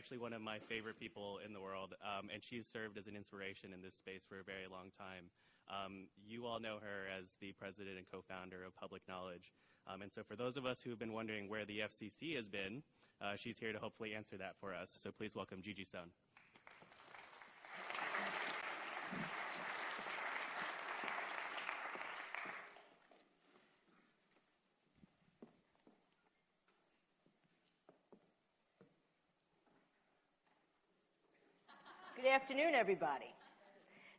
actually one of my favorite people in the world, and she's served as an inspiration in this space for a very long time. You all know her as the president and co-founder of Public Knowledge. And so for those of us who have been wondering where the FCC has been, she's here to hopefully answer that for us. So please welcome Gigi Sohn. Good afternoon, everybody.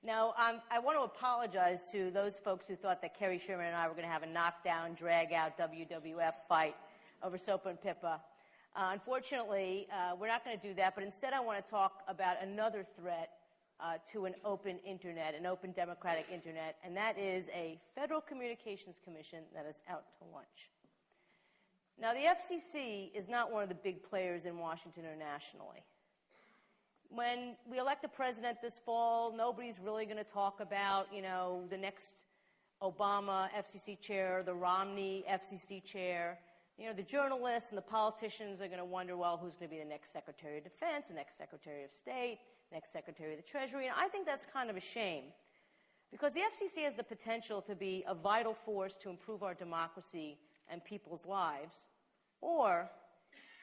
Now, I want to apologize to those folks who thought that Kerry Sherman and I were going to have a knockdown, drag-out WWF fight over SOPA and PIPA. Unfortunately, we're not going to do that, but instead I want to talk about another threat to an open Internet, an open democratic Internet, and that is a Federal Communications Commission that is out to lunch. Now, the FCC is not one of the big players in Washington or nationally. When we elect a president this fall, nobody's really going to talk about, the next Obama FCC chair, the Romney FCC chair. The journalists and the politicians are going to wonder, well, who's going to be the next Secretary of Defense, the next Secretary of State, next Secretary of the Treasury. And I think that's kind of a shame because the FCC has the potential to be a vital force to improve our democracy and people's lives, or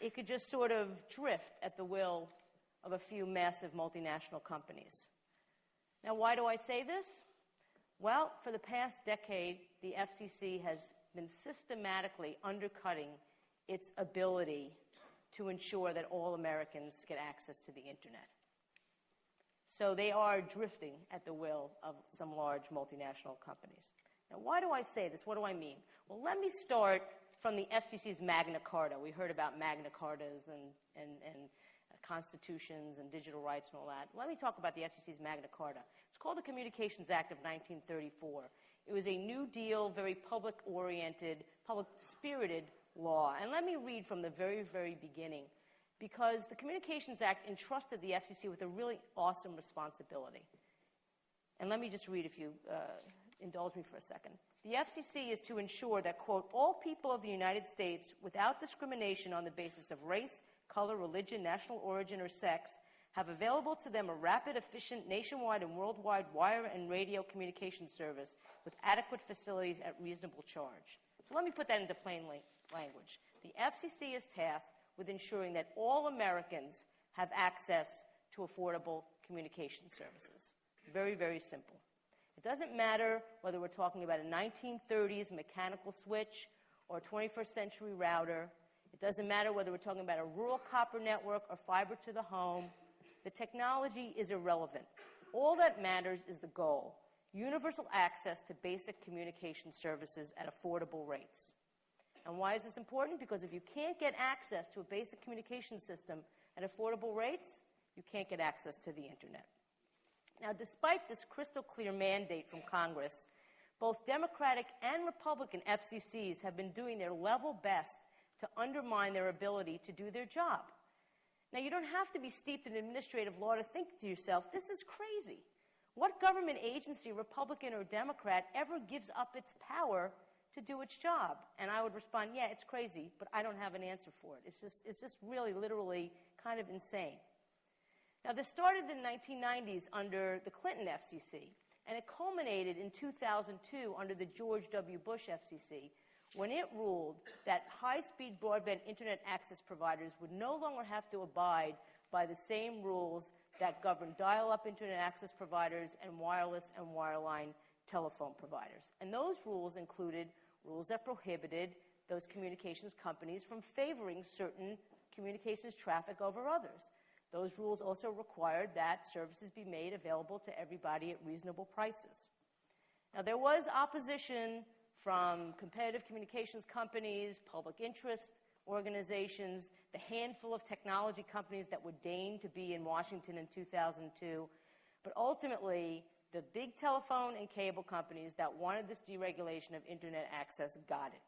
it could just sort of drift at the will of a few massive multinational companies. Now, why do I say this? Well, for the past decade, the FCC has been systematically undercutting its ability to ensure that all Americans get access to the Internet. So they are drifting at the will of some large multinational companies. Now, why do I say this? What do I mean? Well, let me start from the FCC's Magna Carta. We heard about Magna Cartas and constitutions and digital rights and all that. Let me talk about the FCC's Magna Carta. It's called the Communications Act of 1934. It was a New Deal, very public-oriented, public-spirited law. And let me read from the very, very beginning, because the Communications Act entrusted the FCC with a really awesome responsibility. And let me just read, if you indulge me for a second. The FCC is to ensure that, quote, all people of the United States, without discrimination on the basis of race, color, religion, national origin, or sex, have available to them a rapid, efficient, nationwide and worldwide wire and radio communication service with adequate facilities at reasonable charge. So let me put that into plain language. The FCC is tasked with ensuring that all Americans have access to affordable communication services. Very, very simple. It doesn't matter whether we're talking about a 1930s mechanical switch or a 21st century router. It doesn't matter whether we're talking about a rural copper network or fiber to the home. The technology is irrelevant. All that matters is the goal: universal access to basic communication services at affordable rates. And why is this important? Because if you can't get access to a basic communication system at affordable rates, you can't get access to the Internet. Now, despite this crystal clear mandate from Congress, both Democratic and Republican FCCs have been doing their level best to undermine their ability to do their job. Now, you don't have to be steeped in administrative law to think to yourself, this is crazy. What government agency, Republican or Democrat, ever gives up its power to do its job? And I would respond, yeah, it's crazy, but I don't have an answer for it. It's just really, literally kind of insane. Now, this started in the 1990s under the Clinton FCC, and it culminated in 2002 under the George W. Bush FCC, when it ruled that high-speed broadband Internet access providers would no longer have to abide by the same rules that govern dial-up Internet access providers and wireless and wireline telephone providers. And those rules included rules that prohibited those communications companies from favoring certain communications traffic over others. Those rules also required that services be made available to everybody at reasonable prices. Now, there was opposition from competitive communications companies, public interest organizations, the handful of technology companies that would deign to be in Washington in 2002. But ultimately, the big telephone and cable companies that wanted this deregulation of Internet access got it.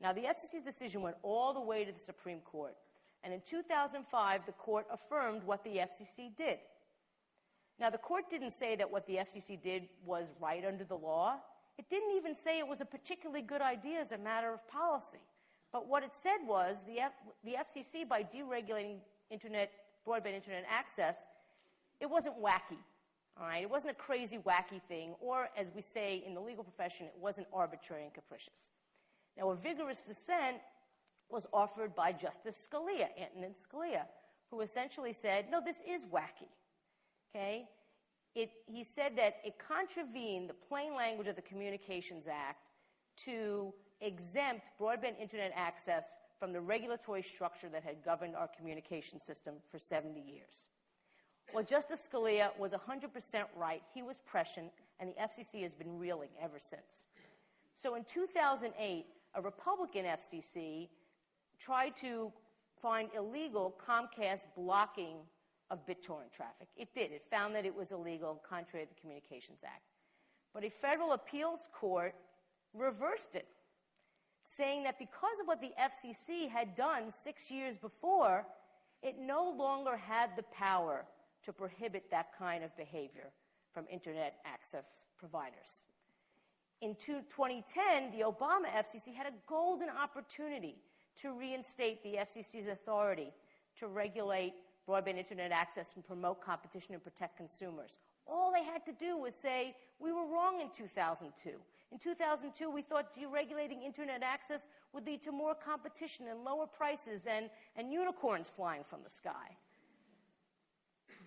Now, the FCC's decision went all the way to the Supreme Court. And in 2005, the court affirmed what the FCC did. Now, the court didn't say that what the FCC did was right under the law. It didn't even say it was a particularly good idea as a matter of policy. But what it said was the FCC, by deregulating Internet broadband internet access, it wasn't wacky, all right? It wasn't a crazy, wacky thing, or as we say in the legal profession, it wasn't arbitrary and capricious. Now, a vigorous dissent was offered by Justice Scalia, Antonin Scalia, who essentially said, no, this is wacky, okay? He said that it contravened the plain language of the Communications Act to exempt broadband internet access from the regulatory structure that had governed our communication system for 70 years. Well, Justice Scalia was 100% right. He was prescient, and the FCC has been reeling ever since. So in 2008, a Republican FCC tried to find illegal Comcast blocking of BitTorrent traffic. It did. It found that it was illegal, contrary to the Communications Act. But a federal appeals court reversed it, saying that because of what the FCC had done 6 years before, it no longer had the power to prohibit that kind of behavior from internet access providers. In 2010, the Obama FCC had a golden opportunity to reinstate the FCC's authority to regulate broadband internet access and promote competition and protect consumers. All they had to do was say, we were wrong in 2002. In 2002, we thought deregulating internet access would lead to more competition and lower prices and unicorns flying from the sky.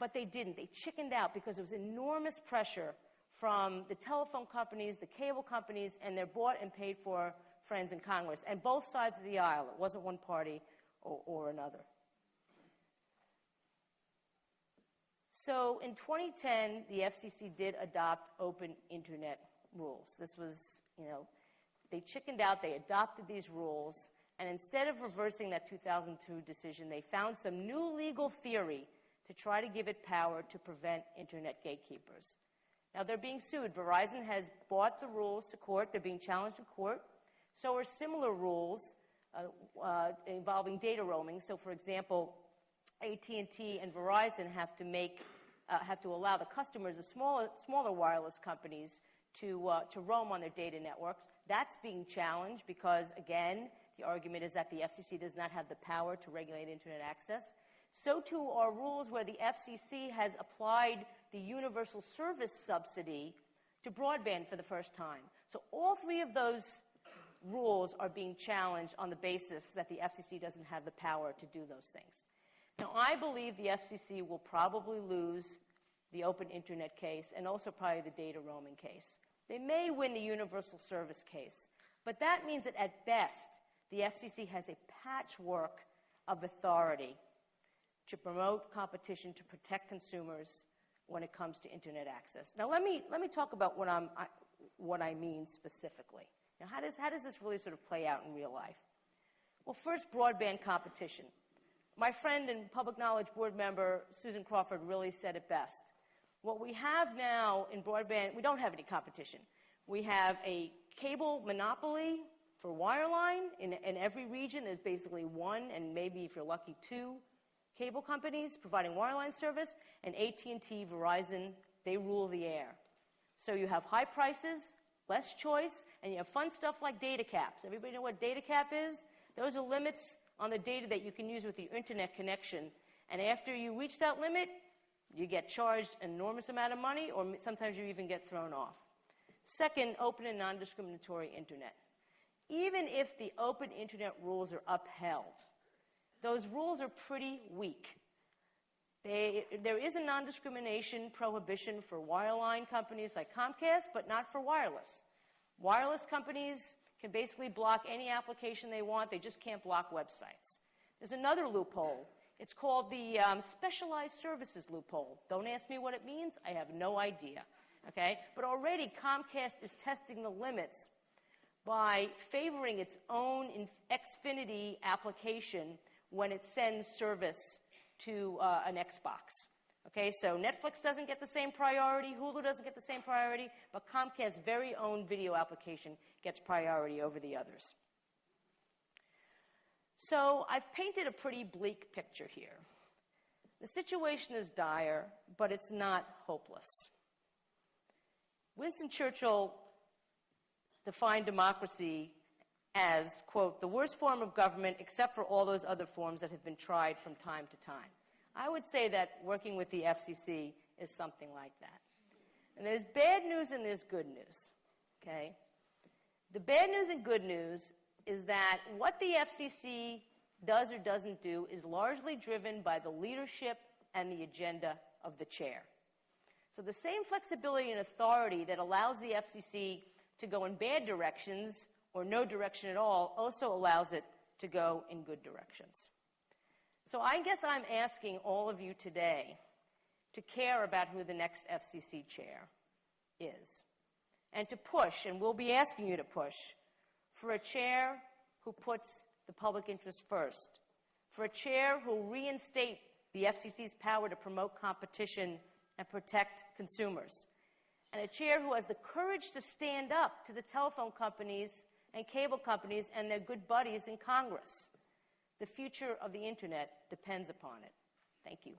But they didn't. They chickened out because there was enormous pressure from the telephone companies, the cable companies, and their bought and paid for friends in Congress, and both sides of the aisle. It wasn't one party or another. So in 2010, the FCC did adopt open internet rules. This was, they chickened out, they adopted these rules, and instead of reversing that 2002 decision, they found some new legal theory to try to give it power to prevent internet gatekeepers. Now, they're being sued. Verizon has brought the rules to court. They're being challenged in court. So are similar rules involving data roaming. So, for example, AT&T and Verizon have to allow the customers of smaller wireless companies to roam on their data networks. That's being challenged because, again, the argument is that the FCC does not have the power to regulate internet access. So too are rules where the FCC has applied the universal service subsidy to broadband for the first time. So all three of those rules are being challenged on the basis that the FCC doesn't have the power to do those things. Now, I believe the FCC will probably lose the open internet case and also probably the data roaming case. They may win the universal service case, but that means that at best, the FCC has a patchwork of authority to promote competition, to protect consumers when it comes to internet access. Now, let me talk about what I mean specifically. Now, how does this really sort of play out in real life? Well, first, broadband competition. My friend and public knowledge board member Susan Crawford really said it best. What we have now in broadband, we don't have any competition. We have a cable monopoly for wireline. In every region, there's basically one, and maybe if you're lucky, two cable companies providing wireline service, and AT&T, Verizon, they rule the air. So you have high prices, less choice, and you have fun stuff like data caps. Everybody know what data cap is? Those are limits on the data that you can use with your internet connection. And after you reach that limit, you get charged an enormous amount of money, or sometimes you even get thrown off. Second, open and non-discriminatory internet. Even if the open internet rules are upheld, those rules are pretty weak. There is a non-discrimination prohibition for wireline companies like Comcast, but not for wireless. Wireless companies can basically block any application they want. They just can't block websites. There's another loophole. It's called the specialized services loophole. Don't ask me what it means. I have no idea. Okay? But already Comcast is testing the limits by favoring its own Xfinity application when it sends service to an Xbox. Okay, so Netflix doesn't get the same priority, Hulu doesn't get the same priority, but Comcast's very own video application gets priority over the others. So I've painted a pretty bleak picture here. The situation is dire, but it's not hopeless. Winston Churchill defined democracy as, quote, the worst form of government except for all those other forms that have been tried from time to time. I would say that working with the FCC is something like that. And there's bad news and there's good news, okay? The bad news and good news is that what the FCC does or doesn't do is largely driven by the leadership and the agenda of the chair. So the same flexibility and authority that allows the FCC to go in bad directions or no direction at all also allows it to go in good directions. So I guess I'm asking all of you today to care about who the next FCC chair is and to push, and we'll be asking you to push, for a chair who puts the public interest first, for a chair who will reinstate the FCC's power to promote competition and protect consumers, and a chair who has the courage to stand up to the telephone companies and cable companies and their good buddies in Congress. The future of the Internet depends upon it. Thank you.